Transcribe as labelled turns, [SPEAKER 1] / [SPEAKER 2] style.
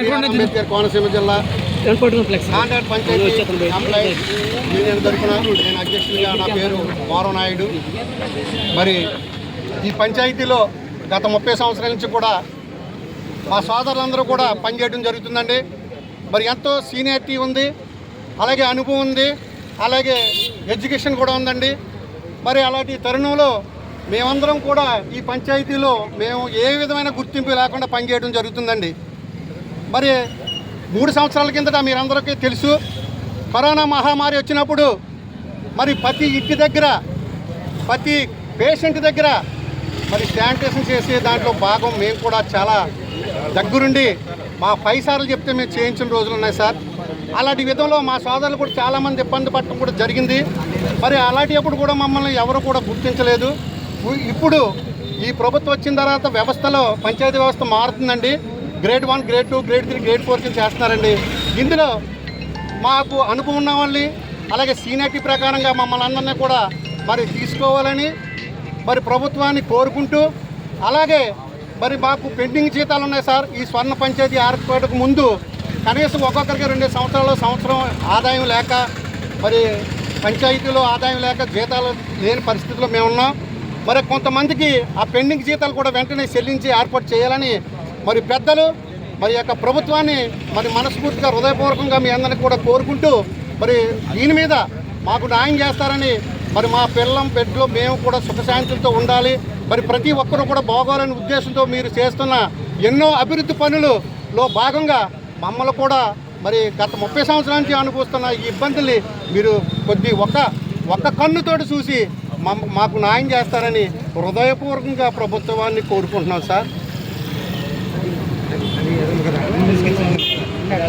[SPEAKER 1] అంబేద్కర్ కోనసీమ జిల్లా panchayat employees union తరఫున నేను అధ్యక్షుడిగా, నా పేరు మోరవ నాయుడు. మరి ఈ పంచాయతీలో గత 30 సంవత్సరాల నుంచి కూడా మా సోదరులందరూ కూడా పనిచేయడం జరుగుతుందండి. మరి ఎంతో సీనియారిటీ ఉంది, అలాగే అనుభవం ఉంది, అలాగే ఎడ్యుకేషన్ కూడా ఉందండి. మరి అలాంటి తరుణంలో మేమందరం కూడా ఈ పంచాయతీలో మేము ఏ విధమైన గుర్తింపు లేకుండా పనిచేయడం జరుగుతుందండి. మరి 3 సంవత్సరాల కిందట మీరందరికీ తెలుసు, కరోనా మహమ్మారి వచ్చినప్పుడు మరి ప్రతి ఇంటి దగ్గర, ప్రతి పేషెంట్ దగ్గర మరి శానిటేషన్ చేసి దాంట్లో భాగం మేము కూడా చాలా దగ్గరుండి మా 5 సార్లు చెప్తే మేము చేయించిన రోజులు ఉన్నాయి సార్. అలాంటి విధంలో మా సోదరులు కూడా చాలామంది ఇబ్బంది పడటం కూడా జరిగింది. మరి అలాంటప్పుడు కూడా మమ్మల్ని ఎవరు కూడా గుర్తించలేదు. ఇప్పుడు ఈ ప్రభుత్వం వచ్చిన తర్వాత వ్యవస్థలో పంచాయతీ వ్యవస్థ మారుతుందండి. గ్రేడ్ 1, గ్రేడ్ 2, గ్రేడ్ 3, గ్రేడ్ 4 కింద చేస్తున్నారండి. ఇందులో మాకు అనుభవం ఉన్న వాళ్ళని, అలాగే సీనియారిటీ ప్రకారంగా మమ్మల్ని అందరినీ కూడా మరి తీసుకోవాలని మరి ప్రభుత్వాన్ని కోరుకుంటూ, అలాగే మరి మాకు పెండింగ్ జీతాలు ఉన్నాయి సార్. ఈ స్వర్ణ పంచాయతీ ఏర్పాటుకు ముందు కనీసం ఒక్కొక్కరికి 2 సంవత్సరం ఆదాయం లేక, మరి పంచాయతీలో ఆదాయం లేక జీతాలు లేని పరిస్థితిలో మేము ఉన్నాం. మరి కొంతమందికి ఆ పెండింగ్ జీతాలు కూడా వెంటనే చెల్లించి ఏర్పాటు చేయాలని మరి పెద్దలు మరి యొక్క ప్రభుత్వాన్ని మరి మనస్ఫూర్తిగా హృదయపూర్వకంగా మీ అందరినీ కూడా కోరుకుంటూ, మరి దీని మీద మాకు న్యాయం చేస్తారని, మరి మా పిల్లం బిడ్డలు మేము కూడా సుఖశాంతులతో ఉండాలి, మరి ప్రతి ఒక్కరూ కూడా బాగోవాలనే ఉద్దేశంతో మీరు చేస్తున్న ఎన్నో అభివృద్ధి పనులలో భాగంగా మమ్మల్ని కూడా మరి గత 30 సంవత్సరాల నుంచి అనుభవిస్తున్న ఈ ఇబ్బందుల్ని మీరు ఒక్క కన్నుతోటి చూసి మాకు న్యాయం చేస్తారని హృదయపూర్వకంగా ప్రభుత్వాన్ని కోరుకుంటున్నాం సార్.